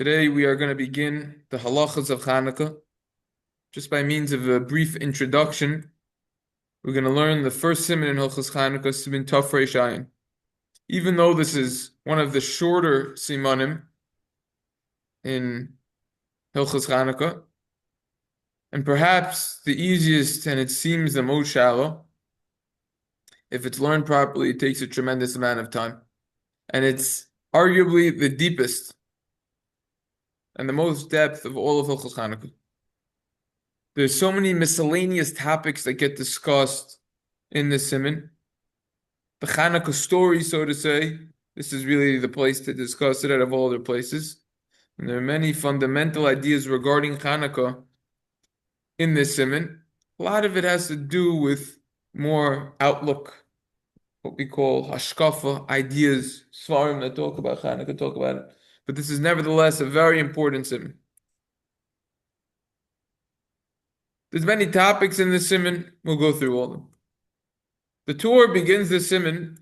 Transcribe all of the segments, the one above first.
Today we are going to begin the halachas of Chanukah. Just by means of a brief introduction, we're going to learn the first siman in Hilchos Chanukah, siman Taf Reish Ayin. Even though this is one of the shorter simanim in Hilchos Chanukah, and perhaps the easiest and it seems the most shallow, if it's learned properly, it takes a tremendous amount of time. And it's arguably the deepest and the most depth of all of Hilchos Chanukah. There's so many miscellaneous topics that get discussed in this siman. The Chanukah story, so to say, this is really the place to discuss it out of all other places. And there are many fundamental ideas regarding Chanukah in this siman. A lot of it has to do with more outlook, what we call hashkafa, ideas, svarim that talk about Chanukah, talk about it. But this is nevertheless a very important siman. There's many topics in this siman. We'll go through all of them. The tour begins the siman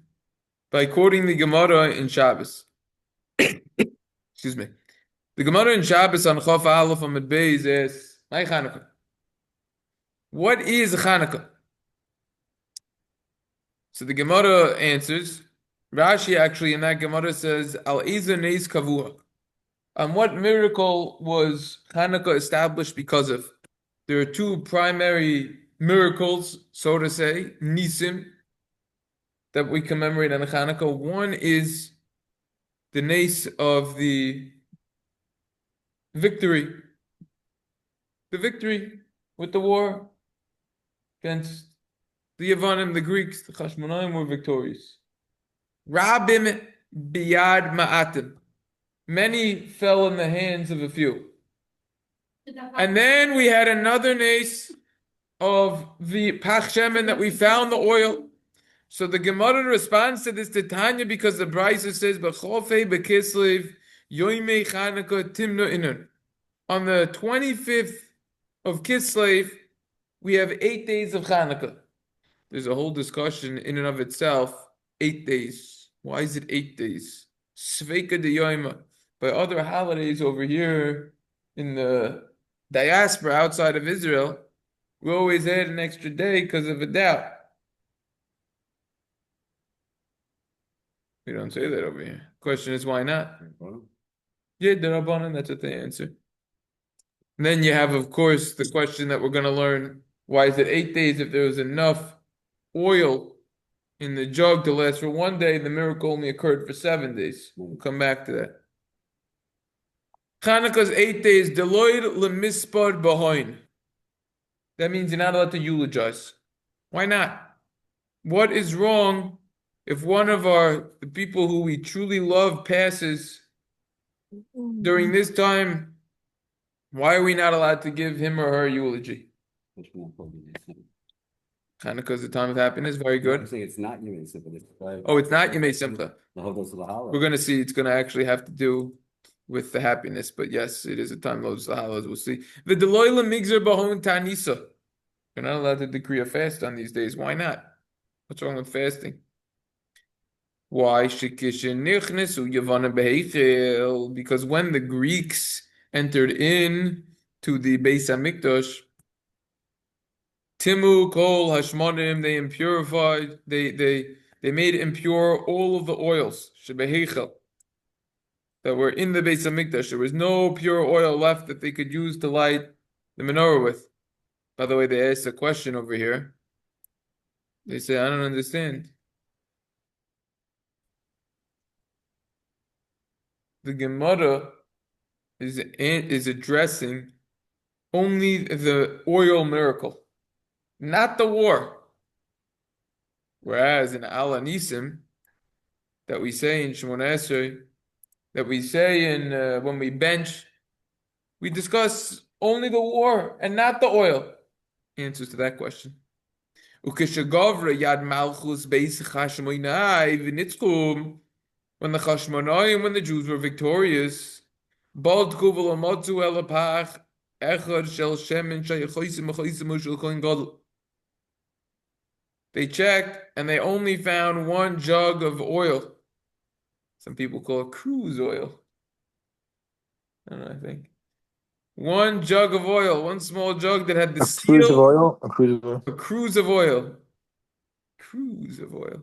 by quoting the Gemara in Shabbos. Excuse me. The Gemara in Shabbos on Chaf Aleph Amud Beis is my Chanukah. What is Chanukah? So the Gemara answers. Rashi actually in that Gemara says Al Ezer Neis Kavuha. On what miracle was Chanukah established because of? There are two primary miracles, so to say, nisim, that we commemorate on Chanukah. One is the nes of the victory with the war against the Yavanim, the Greeks. The Chashmonaim were victorious. Rabim biyad ma'atim. Many fell in the hands of a few. And then we had another nes of the Pach Shemen that we found the oil. So the Gemara responds to this Tanya because the Brisa says, "B'chofei b'kislev yoimei Chanukah timnu inun." On the 25th of Kislev, we have 8 days of Chanukah. There's a whole discussion in and of itself. 8 days. Why is it 8 days? Sveika de yoima. By other holidays over here in the diaspora outside of Israel, we always add an extra day because of a doubt. We don't say that over here. Question is, why not? Yeah, the Rabbanan, that's what they answer. And then you have, of course, the question that we're going to learn. Why is it 8 days if there was enough oil in the jug to last for 1 day? The miracle only occurred for 7 days. We'll come back to that. Chanukah's 8 days, Deloid lemispar bahoin. That means you're not allowed to eulogize. Why not? What is wrong if one of the people who we truly love passes during this time? Why are we not allowed to give him or her eulogy? Chanukah is a time of happiness. Very good. It's not Yemei Simcha. It's not Yemei Simcha. We're going to see. It's going to actually have to do with the happiness, but yes, it is a time of Lahalas. We'll see. The Deloila Migzer Bahon Tanisa. You're not allowed to decree a fast on these days. Why not? What's wrong with fasting? Why? Because when the Greeks entered in to the Beis Hamikdash, Timu Kol Hashmonim, they impurified, they made impure all of the oils that were in the Beis Hamikdash. There was no pure oil left that they could use to light the menorah with. By the way, they asked a question over here. They say, I don't understand. The Gemara is addressing only the oil miracle, not the war. Whereas in Al Anisim, that we say in Shemona Esrei, that we say in when we bench, we discuss only the war and not the oil. Answers to that question. When the Jews were victorious, they checked and they only found 1 jug of oil. Some people call it cruise oil. I don't know, I think. One jug of oil, one small jug that had the A cruise of seal, oil. A cruise of oil. a cruise of oil. Cruise of oil.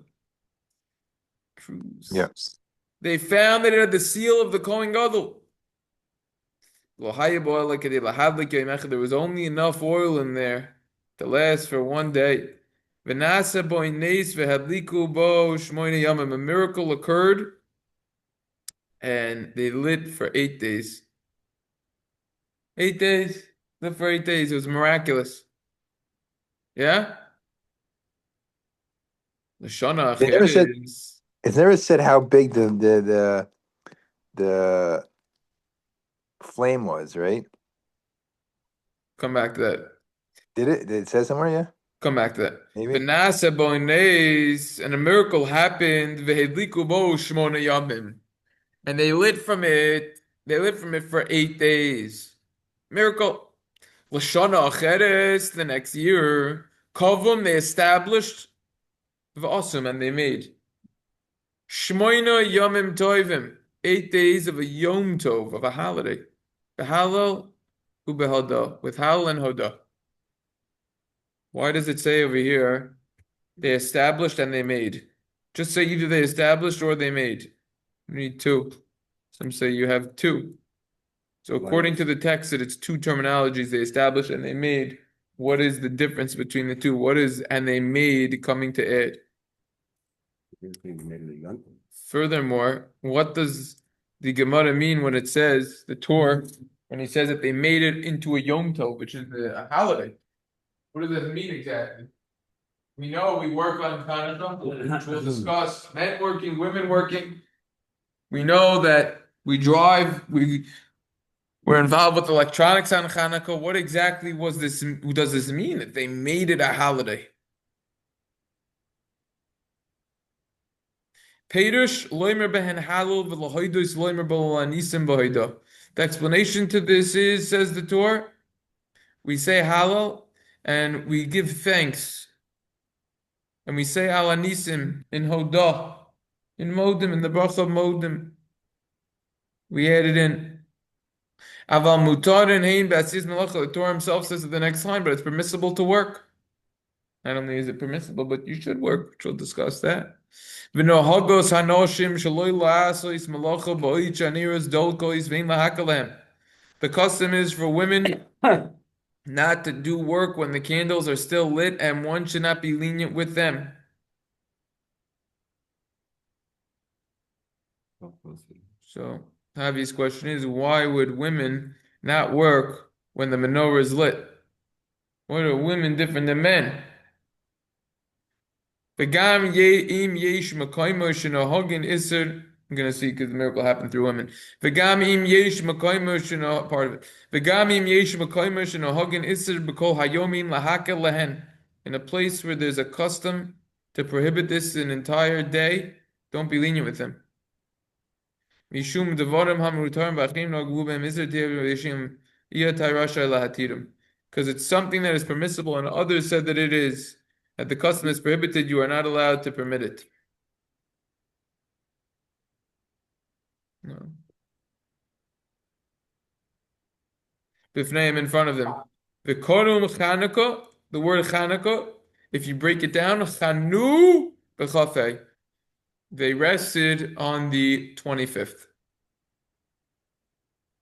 Cruise. Yeah. They found that it had the seal of the Kohen Gadol. There was only enough oil in there to last for one day. A miracle occurred, and they lit for 8 days. 8 days. Lit for 8 days. It was miraculous. Yeah? The Shana They never said. Acheres. It's never said how big the flame was, right? Come back to that. Did it? Did it say somewhere? Yeah, Come back to that. maybe. V'nasa boines, and a miracle happened. V'hedliku bo shmona yamim, and they lit from it. They lit from it for 8 days. Miracle. L'shana acheres, the next year, kavum they established v'asum, and they made shmoina yamim tovim, 8 days of a yom tov, of a holiday. Behalal ubehoda, with halal and hoda. Why does it say over here they established and they made? Just say either they established or they made. You need two. Some say you have two. So according to the text, that it's two terminologies, they established and they made. What is the difference between the two? What is and they made coming to add? Furthermore, what does the Gemara mean when it says the Torah, when he says that they made it into a Yom Tov, which is a holiday? What does that mean exactly? We know we work on Chanukah, which we'll discuss men working, women working. We know that we drive, we're involved with electronics on Chanukah. What exactly does this mean that they made it a holiday? Perush loimer behen halal v'lahoidos loimer b'lanisim b'hoida. The explanation to this is, says the Torah, we say halal and we give thanks. And we say alanisim in hodah, in modim, in the bracha of modim. We add it in. Aval mutar and hein b'asis melacha. The Torah himself says at the next line, but it's permissible to work. Not only is it permissible, but you should work, which we'll discuss that. V'nohagos hanoshim shaloi la'asois melacha ba'oi chaniras dolkois vein lahakalem. The custom is for women not to do work when the candles are still lit, and one should not be lenient with them. So, Tavi's question is, why would women not work when the menorah is lit? What are women different than men? I'm gonna see because the miracle happened through women. Part of it. In a place where there's a custom to prohibit this an entire day, don't be lenient with them. Mishum devarim hamrutarim v'achim nagvu b'hem iser te'evim lahatirim. Because it's something that is permissible, and others said that it is. That the custom is prohibited, you are not allowed to permit it. No. Bifneim in front of them. The korum Chanukah, the word Chanukah, if you break it down, Chanu b'chafei. They rested on the 25th.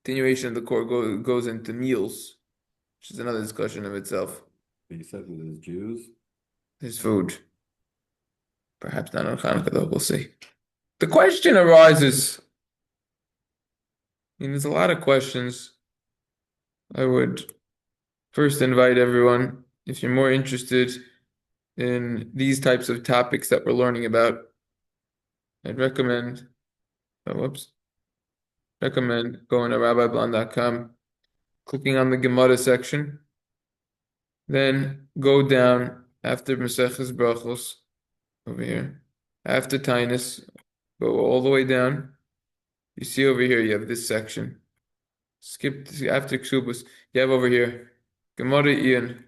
Continuation of the court goes into meals, which is another discussion of itself. He said with his Jews. His food. Perhaps not on Hanukkah, though. We'll see. The question arises. There's a lot of questions. I would first invite everyone, if you're more interested in these types of topics that we're learning about, I'd recommend going to rabbiblon.com, clicking on the Gemara section, then go down after Maseches Brachos, over here, after Tainus, go all the way down. You see over here, you have this section. Skip after Ksubas. You have over here, Gemara Ian.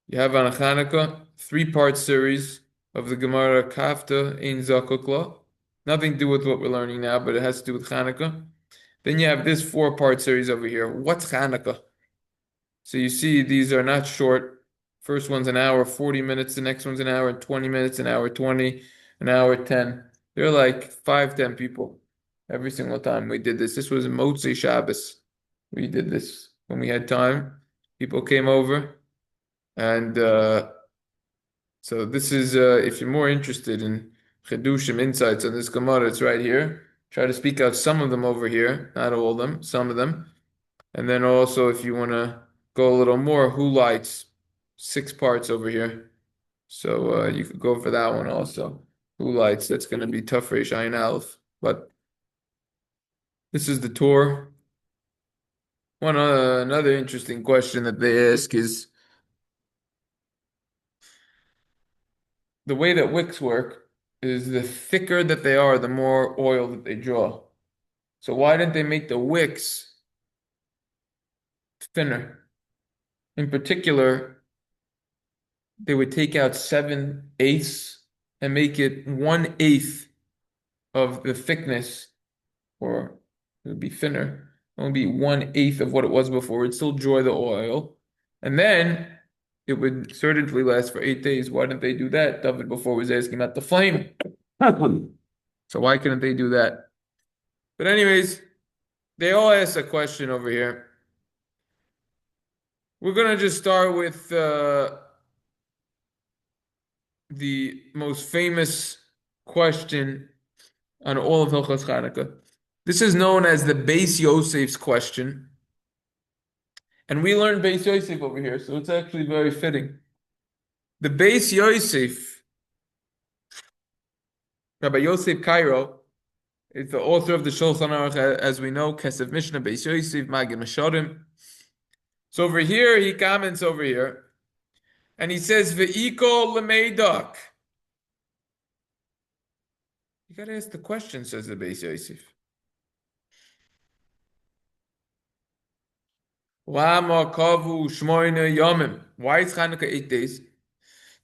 You have on Chanukah, 3-part series of the Gemara Kafta Ein Zakukla. Nothing to do with what we're learning now, but it has to do with Chanukah. Then you have this four-part series over here. What's Chanukah? So you see these are not short. First one's an hour, 40 minutes. The next one's an hour and 20 minutes, an hour 20, an hour 10. They're like 5, 10 people every single time we did this. This was Motzei Shabbos. We did this when we had time. People came over. And so this is, if you're more interested in Chedushim insights on this Gemara, it's right here. Try to speak out some of them over here, not all of them, some of them. And then also, if you want to go a little more, Who Lights, 6 parts over here. So you could go for that one also. Who Lights, that's going to be tough for Ayin Aleph. But this is the tour. Another interesting question that they ask is the way that wicks work is the thicker that they are, the more oil that they draw. So why didn't they make the wicks thinner? In particular, they would take out 7/8 and make it 1/8 of the thickness, or it would be thinner. It would be 1/8 of what it was before. It'd still draw the oil. And then it would certainly last for 8 days. Why didn't they do that? David before was asking about the flame. So why couldn't they do that? But anyways, they all ask a question over here. We're gonna just start with the most famous question on all of Hilchos Chanukah. This is known as the Beis Yosef's question. And we learned Beis Yosef over here, so it's actually very fitting. The Beis Yosef, Rabbi Yosef Cairo, is the author of the Shulchan Aruch, as we know, Kesef Mishnah, Beis Yosef, Magid Masharim. So over here, he comments over here, and he says, Ve'iko lemeidak. You got to ask the question, says the Beis Yosef. Lama kavu shmoina yomim. Why is Chanukah 8 days?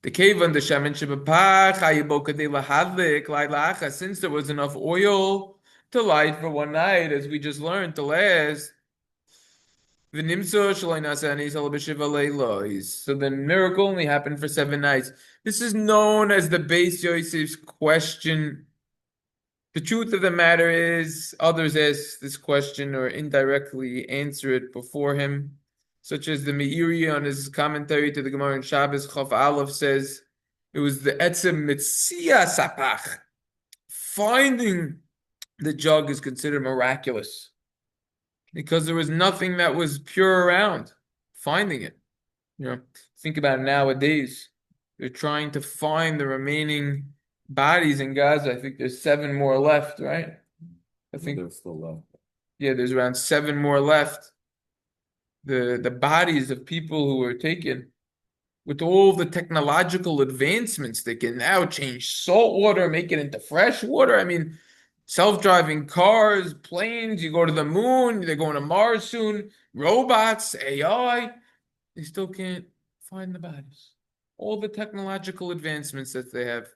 The cave on the shaman shebapach ayibokadei lahadlik lailacha. Since there was enough oil to light for one night, as we just learned, to last. V'nimso shaloinasa anisal b'shiva leilos. So the miracle only happened for 7 nights. This is known as the Beis Yosef's question. The truth of the matter is, others ask this question or indirectly answer it before him, such as the Meiri on his commentary to the Gemara in Shabbos Chaf Aleph says, it was the etzem mitzia sapach. Finding the jug is considered miraculous because there was nothing that was pure around. Finding it, think about it nowadays. They're trying to find the remaining bodies in Gaza. I think there's 7 more left, right? I think there's still left. Yeah, there's around 7 more left. The bodies of people who were taken with all the technological advancements. They can now change salt water, make it into fresh water. I mean, self-driving cars, planes, you go to the moon, they're going to Mars soon, robots, AI. They still can't find the bodies. All the technological advancements that they have.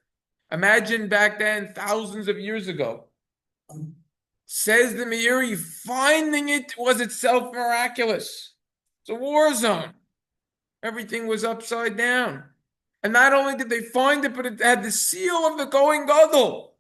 Imagine back then, thousands of years ago. Says the Meiri, finding it was itself miraculous. It's a war zone. Everything was upside down. And not only did they find it, but it had the seal of the Kohen Gadol.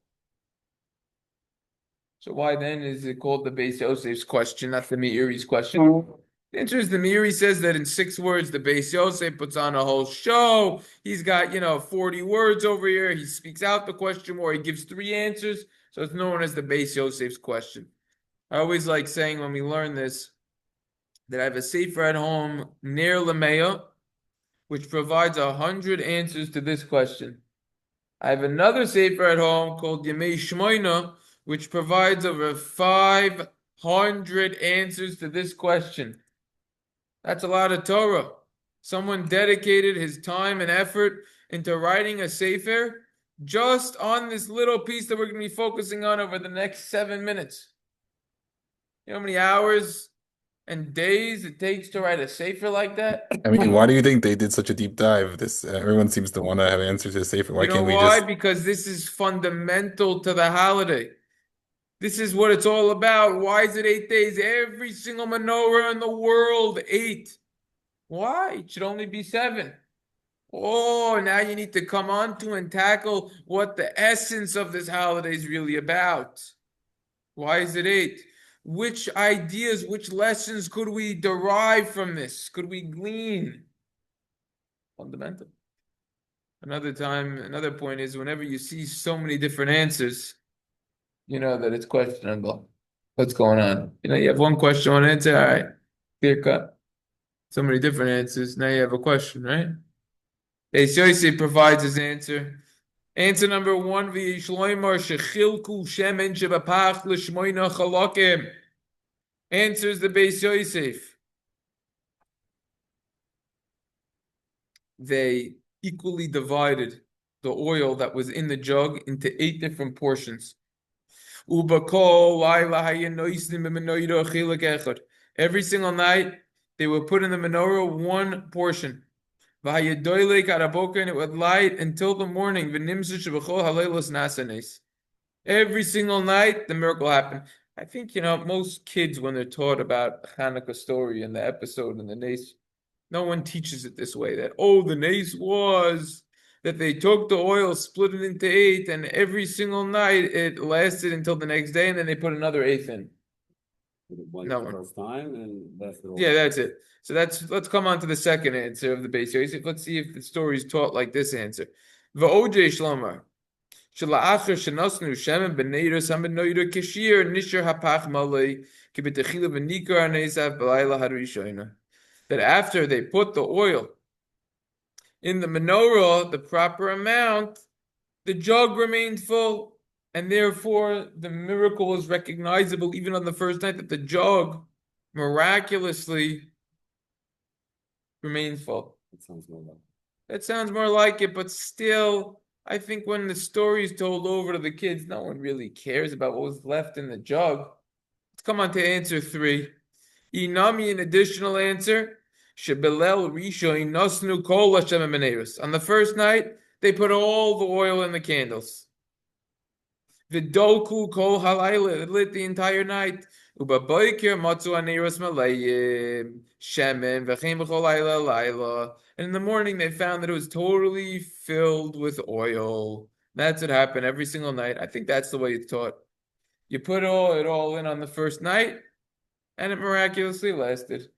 So why then is it called the Beis Yosef's question, not the Meiri's question? The answer is the Meiri says that in 6 words, the Beis Yosef puts on a whole show. He's got, 40 words over here. He speaks out the question more. He gives 3 answers. So it's known as the Beis Yosef's question. I always like saying when we learn this, that I have a sefer at home near Lameya, which provides 100 answers to this question. I have another sefer at home called Yemei Shmoina, which provides over 500 answers to this question. That's a lot of Torah. Someone dedicated his time and effort into writing a sefer just on this little piece that we're going to be focusing on over the next 7 minutes. You know how many hours and days it takes to write a sefer like that? I mean, why do you think they did such a deep dive? This everyone seems to want to have answers to the sefer. Why You know can't we why? just? Because this is fundamental to the holiday. This is what it's all about. Why is it 8 days? Every single menorah in the world, 8. Why? It should only be 7. Oh, now you need to come on to and tackle what the essence of this holiday is really about. Why is it 8? Which ideas, which lessons could we derive from this? Could we glean? Fundamental. Another point is whenever you see so many different answers, you know that it's questionable. What's going on? You have one question, one answer, all right, clear cut. So many different answers. Now you have a question, right? Beis Yosef provides his answer. Answer number 1, V'yishloimar shechilku shemen shebapach l'shmoina chalakim. Answers the Beis Yosef. They equally divided the oil that was in the jug into 8 different portions. Every single night, they would put in the menorah 1 portion. And it would light until the morning. Every single night, the miracle happened. I think, most kids, when they're taught about Hanukkah story and the episode and the nace, no one teaches it this way, that, the nace was that they took the oil, split it into 8, and every single night it lasted until the next day, and then they put another eighth in. No one. First time and that's the Yeah, that's it. So let's come on to the second answer of the Beis Yosef. Let's see if the story is taught like this answer. V'ojei shlomar. Shela'achar shenasnu shemen b'neiros hamenoira kishir nishar hapach malei kibetechila v'nikar anesav b'layla harishoina. That after they put the oil in the menorah, the proper amount, the jug remained full, and therefore the miracle is recognizable even on the first night that the jug miraculously remains full. That sounds more like it, but still, I think when the story is told over to the kids, no one really cares about what was left in the jug. Let's come on to answer 3. Inami, an additional answer. Shebelel Rishoin Nosnu Kol Hashem Meneirus. On the first night, they put all the oil in the candles. Vidoku Kol Halayla, it lit the entire night. Ubaboiker Matzu Aneirus Malayim Shemen V'chein B'chol Layla Layla. And in the morning, they found that it was totally filled with oil. That's what happened every single night. I think that's the way it's taught. You put it all in on the first night, and it miraculously lasted.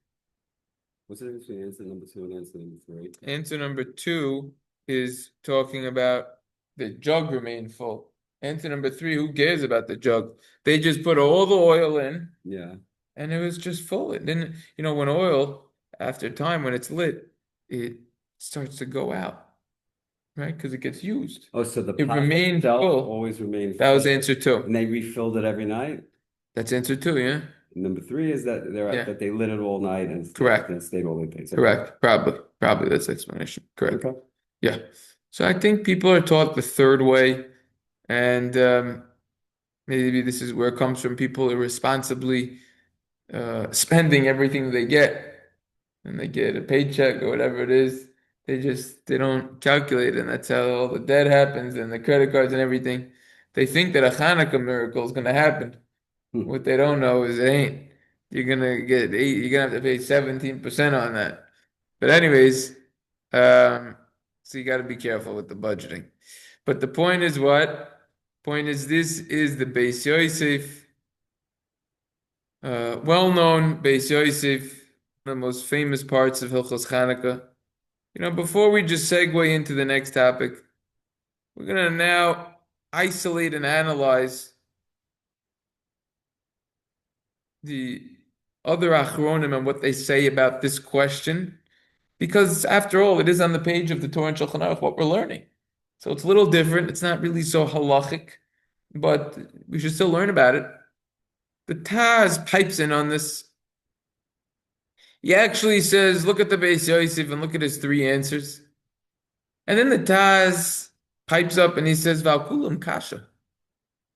What's the difference between answer number 2 and answer number 3? Answer number 2 is talking about the jug remained full. Answer number 3, who cares about the jug? They just put all the oil in. Yeah. And it was just full. It didn't, when oil, after time, when it's lit, it starts to go out, right? Because it gets used. Oh, so the It pot remained itself full. always remained That was full. answer 2. And they refilled it every night? That's answer 2, yeah? Number 3 is that that they lit it all night and Correct. And stayed all day. Correct. Probably that's the explanation. Correct. Okay. Yeah. So I think people are taught the third way, and maybe this is where it comes from. People irresponsibly spending everything they get, and they get a paycheck or whatever it is. They don't calculate, and that's how all the debt happens, and the credit cards and everything. They think that a Hanukkah miracle is going to happen. What they don't know is it ain't. You're gonna get 8. You're gonna have to pay 17% on that. But anyways, so you got to be careful with the budgeting. But the point is what? Point is this is the Beis Yosef, well-known Beis Yosef, one of the most famous parts of Hilchos Chanukah. Before we just segue into the next topic, we're gonna now isolate and analyze the other Achronim and what they say about this question, because after all, it is on the page of the Torah and Shulchan Aruch what we're learning. So it's a little different. It's not really so halachic, but we should still learn about it. The Taz pipes in on this. He actually says, look at the Beis Yosef and look at his 3 answers. And then the Taz pipes up and he says, Valkulam Kasha.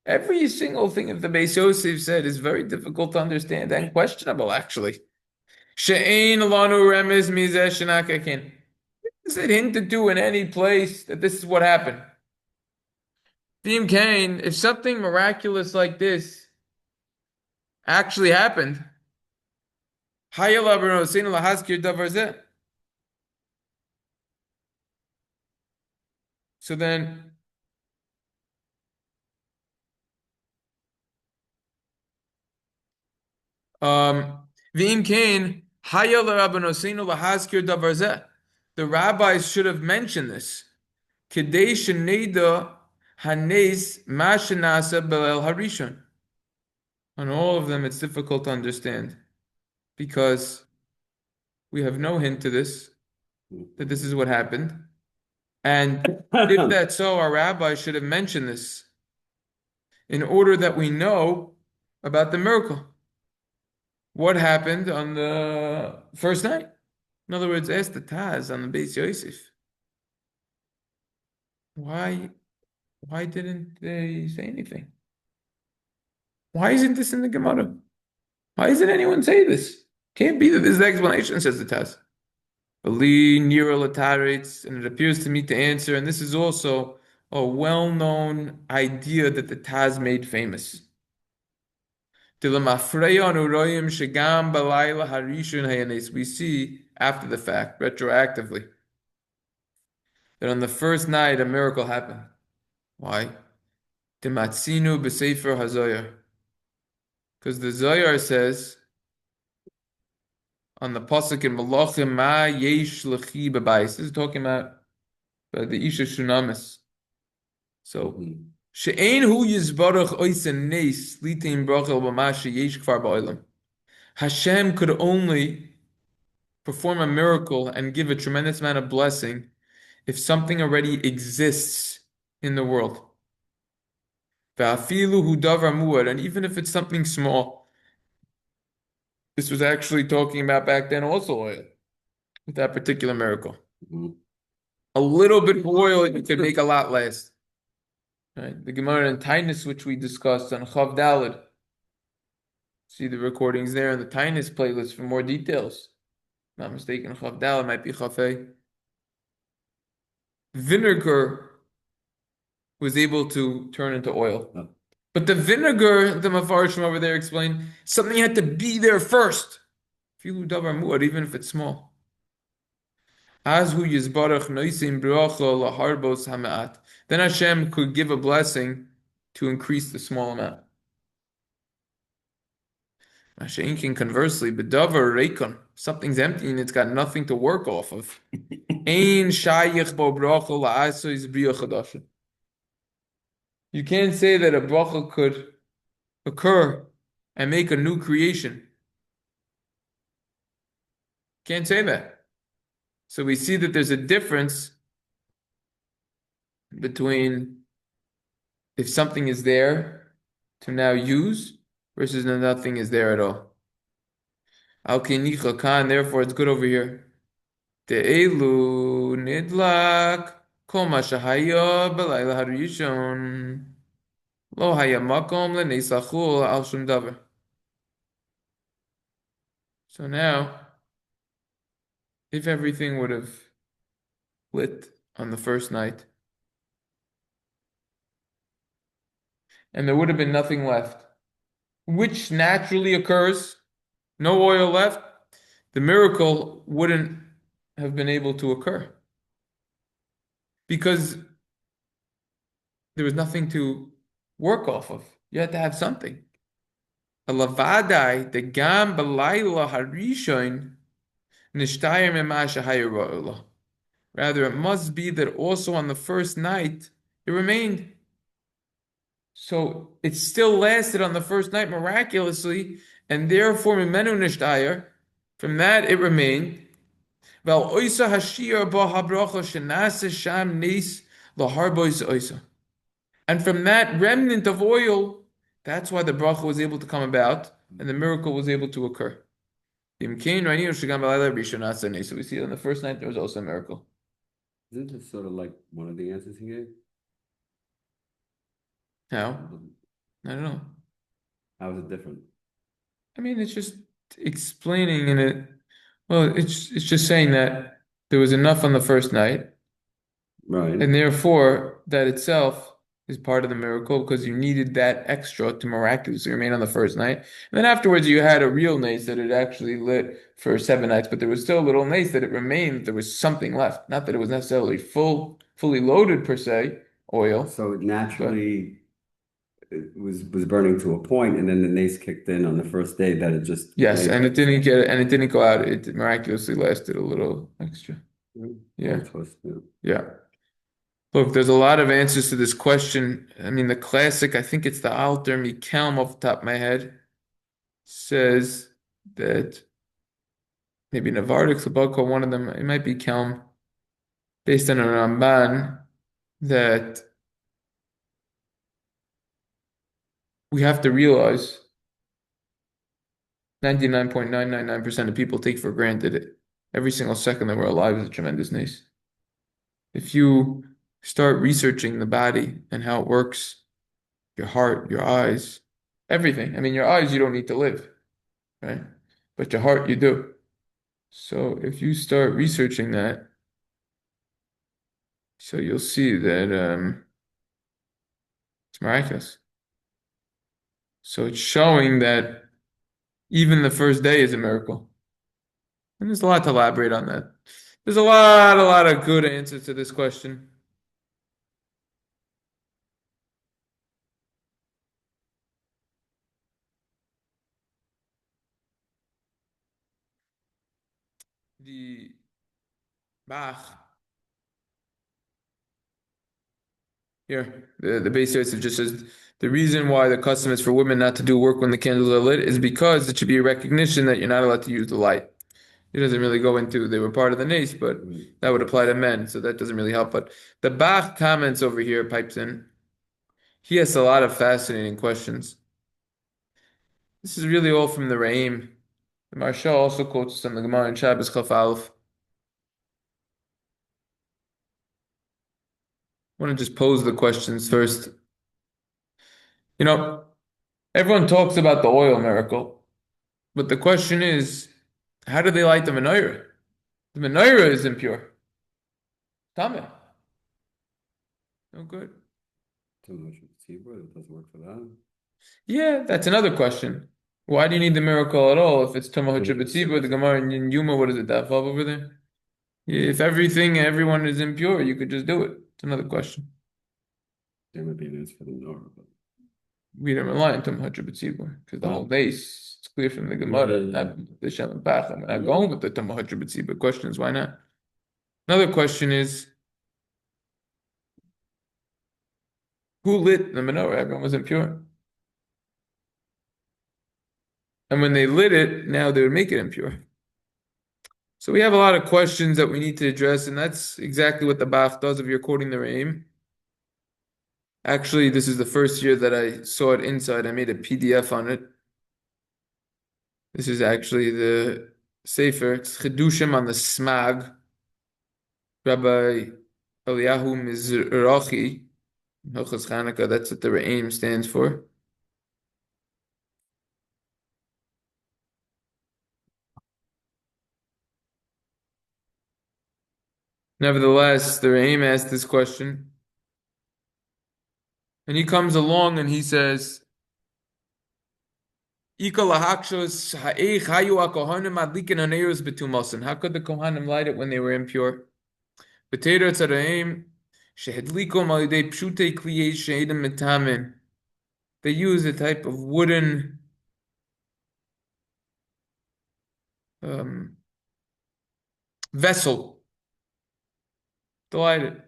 Every single thing that the Beis Yosef said is very difficult to understand and questionable, actually. She'ein lanu remez mizeh Chanukah kin. Is it hinted to in any place that this is what happened? V'im kain, if something miraculous like this actually happened. Hayala b'noseinu lahaskir davar zeh. So then, v'im kain hayala b'noseinu lahaskir davar zeh. The rabbis should have mentioned this. Kedei sheneda hanes ma shenasa belel harishon. On all of them, it's difficult to understand because we have no hint to this, that this is what happened. And if that's so, our rabbi should have mentioned this in order that we know about the miracle. What happened on the first night? In other words, ask the Taz on the Beis Yosef. Why didn't they say anything? Why isn't this in the Gemara? Why doesn't anyone say this? Can't be that this is the explanation, says the Taz. Ali Nira Latarates, and it appears to me to answer, and this is also a well-known idea that the Taz made famous. We see after the fact, retroactively, that on the first night a miracle happened. Why? Because the Zohar says on the pasuk in Malachim, Ma yesh lechi bebayis. This is talking about the Isha Shunamis. So, she'ein hu yizbarach oisen nes litin brachel b'ma sheyesh kfar ba'olam. Hashem could only perform a miracle and give a tremendous amount of blessing if something already exists in the world. Va'afilu hu davar muad, and even if it's something small. This was actually talking about back then also oil, with that particular miracle. A little bit of oil, you could make a lot last. Right? The Gemara in Tainus, which we discussed on Chav Daled. See the recordings there in the Tainus playlist for more details. Not mistaken, Chav Daled might be Chafei. Vinegar was able to turn into oil. Oh. But the vinegar, the Mafarshim over there explained, something had to be there first. Filu davar muad, even if it's small. Azhu yizbarach noisim bracha laharbos hamaat. Then Hashem could give a blessing to increase the small amount. Masha'inkin conversely, bedavar reikon, something's empty and it's got nothing to work off of. Ein shayich bo bracha la'asois bria chadasha. You can't say that a bracha could occur and make a new creation. Can't say that. So we see that there's a difference between if something is there to now use versus nothing is there at all. Al-Kinicha Khan, therefore it's good over here. Te'elu nidlak kol ma shahaya b'layla harishon lo haya makom le'neisachul al shum davar. So now, if everything would have lit on the first night, and there would have been nothing left, which naturally occurs, no oil left, the miracle wouldn't have been able to occur. Because there was nothing to work off of. You had to have something. Alavadai, the gam balayla harishon, nishtayim ema shahayir. Rather, it must be that also on the first night, it remained. So it still lasted on the first night miraculously, and therefore, mimenu nishtayir, from that it remained. Vel oisa hashir ba habracha shenase sham nes laharbois oisa. And from that remnant of oil, that's why the bracha was able to come about, and the miracle was able to occur. So we see on the first night there was also a miracle. Isn't this sort of like one of the answers he gave? How? I don't know. How is it different? I mean, it's just explaining in it. Well, it's just saying that there was enough on the first night, Right. and therefore that itself is part of the miracle because you needed that extra to miraculously remain on the first night. And then afterwards, you had a real nace that it actually lit for 7 nights, but there was still a little nace that it remained. There was something left. Not that it was necessarily fully loaded per se, oil. So it naturally it was burning to a point, and then the nace kicked in on the first day that it just Yes, made and it didn't go out. It miraculously lasted a little extra. Yeah. twist, yeah. Yeah. Look, there's a lot of answers to this question. I mean, the classic, I think it's the Alter Mikelm off the top of my head, says that maybe Navardik, Sabaka, one of them, it might be Kelm, based on a Ramban, that we have to realize 99.999% of people take for granted it. Every single second that we're alive is a tremendous nace. If you start researching the body and how it works, your heart, your eyes, everything. I mean, your eyes, you don't need to live, right? But your heart, you do. So if you start researching that, so you'll see that it's miraculous. So it's showing that even the first day is a miracle. And there's a lot to elaborate on that. There's a lot of good answers to this question. The Bach here, the base Yosef just says the reason why the custom is for women not to do work when the candles are lit is because it should be a recognition that you're not allowed to use the light. It doesn't really go into they were part of the nace, but that would apply to men, so that doesn't really help. But the Bach comments over here pipes in. He has a lot of fascinating questions. This is really all from the Re'im. The Maharshal also quotes some of the Gemara in Shabbos Chaf Aleph. I want to just pose the questions first. You know, everyone talks about the oil miracle, but the question is, how do they light the menorah? The menorah is impure. Tameh. No good. Too much of tzibur, it doesn't work for that. Yeah, that's another question. Why do you need the miracle at all if it's Tumah But it's- B'tzibur, the Gemara in Yuma, what is it, that Vav over there? If everyone is impure, you could just do it. It's another question. There would be an answer for the Nora, but We don't rely on Tumah B'tzibur because the whole base, it's clear from the Yeah, Gemara, yeah, yeah. not the Shem and Bach. I'm not going with the Tumah B'tzibur. Question is, why not? Another question is, who lit the menorah? Everyone was impure. And when they lit it, now they would make it impure. So we have a lot of questions that we need to address, and that's exactly what the Bach does if you're quoting the Re'im. Actually, this is the first year that I saw it inside. I made a PDF on it. This is actually the Sefer. It's Chedushim on the Smag. Rabbi Eliyahu Mizrachi, Hilchos Chanukah, that's what the Re'im stands for. Nevertheless, the Re'im asked this question. And he comes along and he says, How could the Kohanim light it when they were impure? They use a type of wooden vessel to light it.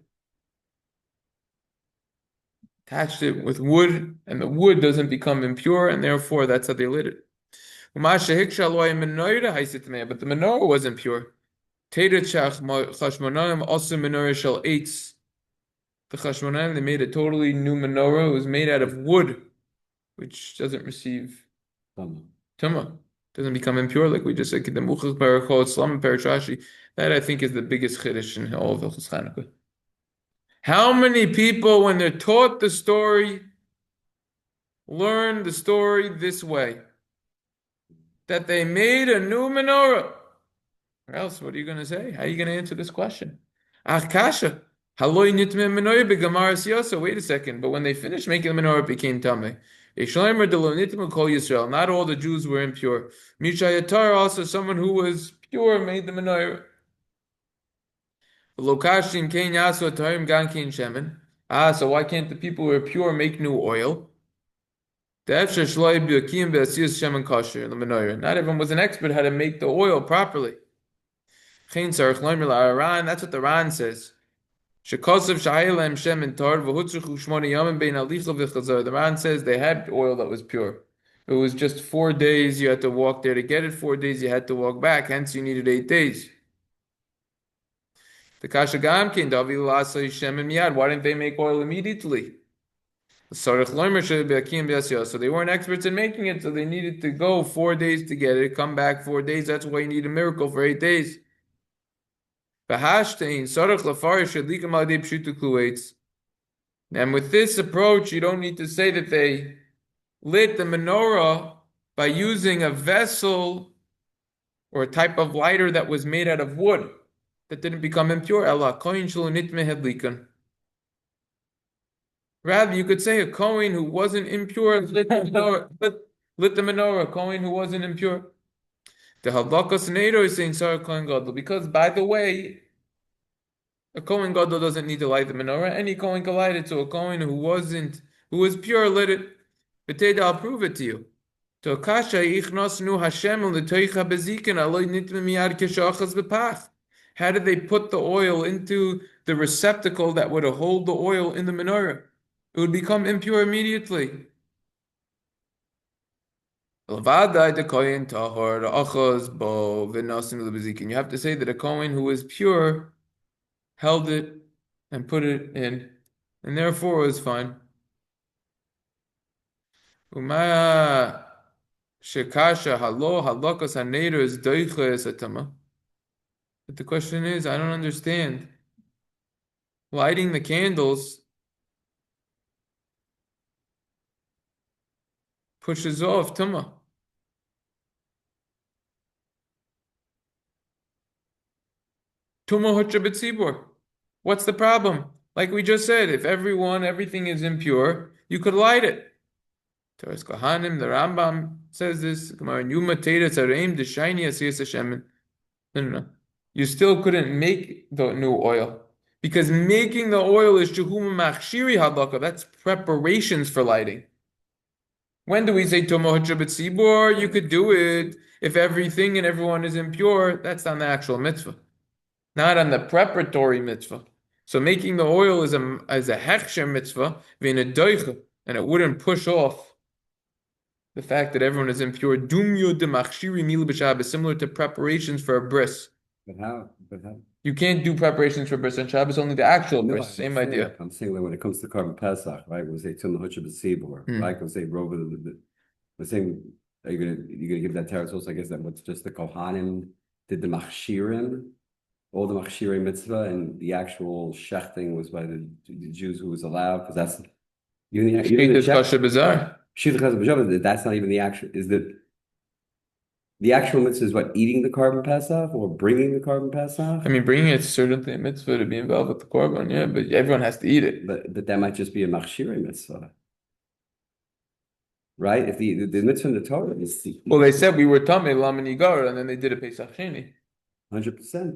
Attached it with wood, and the wood doesn't become impure, and therefore that's how they lit it. But the menorah was impure. The Chashmonaim, they made a totally new menorah. It was made out of wood, which doesn't receive tumah. Doesn't become impure, like we just said. That I think is the biggest chiddush in all of Hilchos Chanukah. How many people, when they're taught the story, learn the story this way? That they made a new menorah. Or else, what are you going to say? How are you going to answer this question? Akasha. Haloi nitme menorah begamaras yasa. Wait a second. But when they finished making the menorah, it became tameh. Ishleimer de lo nitme kol Yisrael. Not all the Jews were impure. Mishayatar, also someone who was pure, made the menorah. Lokashim kein yaso tarim gan kein shemen. So why can't the people who are pure make new oil? Not everyone was an expert how to make the oil properly. That's what the Ran says. The Ran says they had oil that was pure. It was just 4 days you had to walk there to get it, 4 days you had to walk back, hence you needed 8 days. The Kasha Gamkin, why didn't they make oil immediately? So they weren't experts in making it, so they needed to go 4 days to get it, come back 4 days. That's why you need a miracle for 8 days. And with this approach, you don't need to say that they lit the menorah by using a vessel or a type of lighter that was made out of wood that didn't become impure. Rather, you could say a Kohen who wasn't impure lit the menorah, lit the menorah, a Kohen who wasn't impure. The Halakas Neido is saying Sarah Kohen Gadol, because by the way, a Kohen Gadol doesn't need to light the menorah. Any Kohen can light it. So a Kohen who was pure, lit it. B'teda, I'll prove it to you. To Kasha Ichnosnu Hashem l'toicha bezikin aloy nitme miyad keshachas b'pach. How did they put the oil into the receptacle that would hold the oil in the menorah? It would become impure immediately. You have to say that a Kohen who was pure held it and put it in, and therefore it was fine. But the question is, I don't understand. Lighting the candles pushes off Tuma. Tuma Hucha B'tzibur. What's the problem? Like we just said, if everything is impure, you could light it. Toras Kohanim, the Rambam says this. No. You still couldn't make the new oil. Because making the oil is Shehuma Machshiri Hadlaka. That's preparations for lighting. When do we say Tuma Hucha B'tzibur? You could do it if everything and everyone is impure. That's on the actual mitzvah, not on the preparatory mitzvah. So making the oil is a hechsher mitzvah, and it wouldn't push off the fact that everyone is impure. Dumyo de machshiri milu b'Shabbos, similar to preparations for a bris. But how? You can't do preparations for bris on Shabbos, only the actual bris. Same idea. I'm saying that when it comes to Korban Pesach, right? We say Tum Hucha B'Tzibur, right? We say Rova. We're saying, are you gonna give that teretz also? I guess that what's just the Kohanim did the machshirim, all the machshirim mitzvah, and the actual shechting was by the Jews who was allowed, because that's that's not even the actual. Is the actual mitzvah is what, eating the Korban Pesach or bringing the Korban Pesach? I mean, bringing it's certainly a mitzvah to be involved with the Korban, yeah, but everyone has to eat it. But that might just be a machshirim mitzvah. Right? If the mitzvah in the Torah is well, they said we were tamei laman yigar, and then they did a Pesach Sheni. 100%.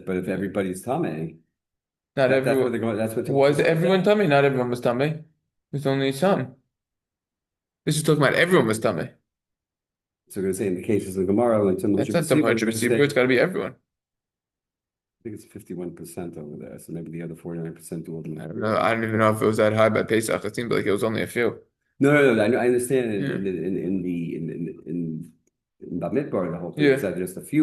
But if everybody's tamei, not everyone. That's what was everyone tamei? Not everyone was tamei. There's only some. This is talking about everyone was tamei. So we're going to say in the cases of Gemara, it's not some 100%. It's got to be everyone. I think it's 51% over there. So maybe the other 49% do all the. I don't know. I don't even know if it was that high by Pesach. It seemed like it was only a few. No. I understand in Bamidbar, the whole thing is that just a few.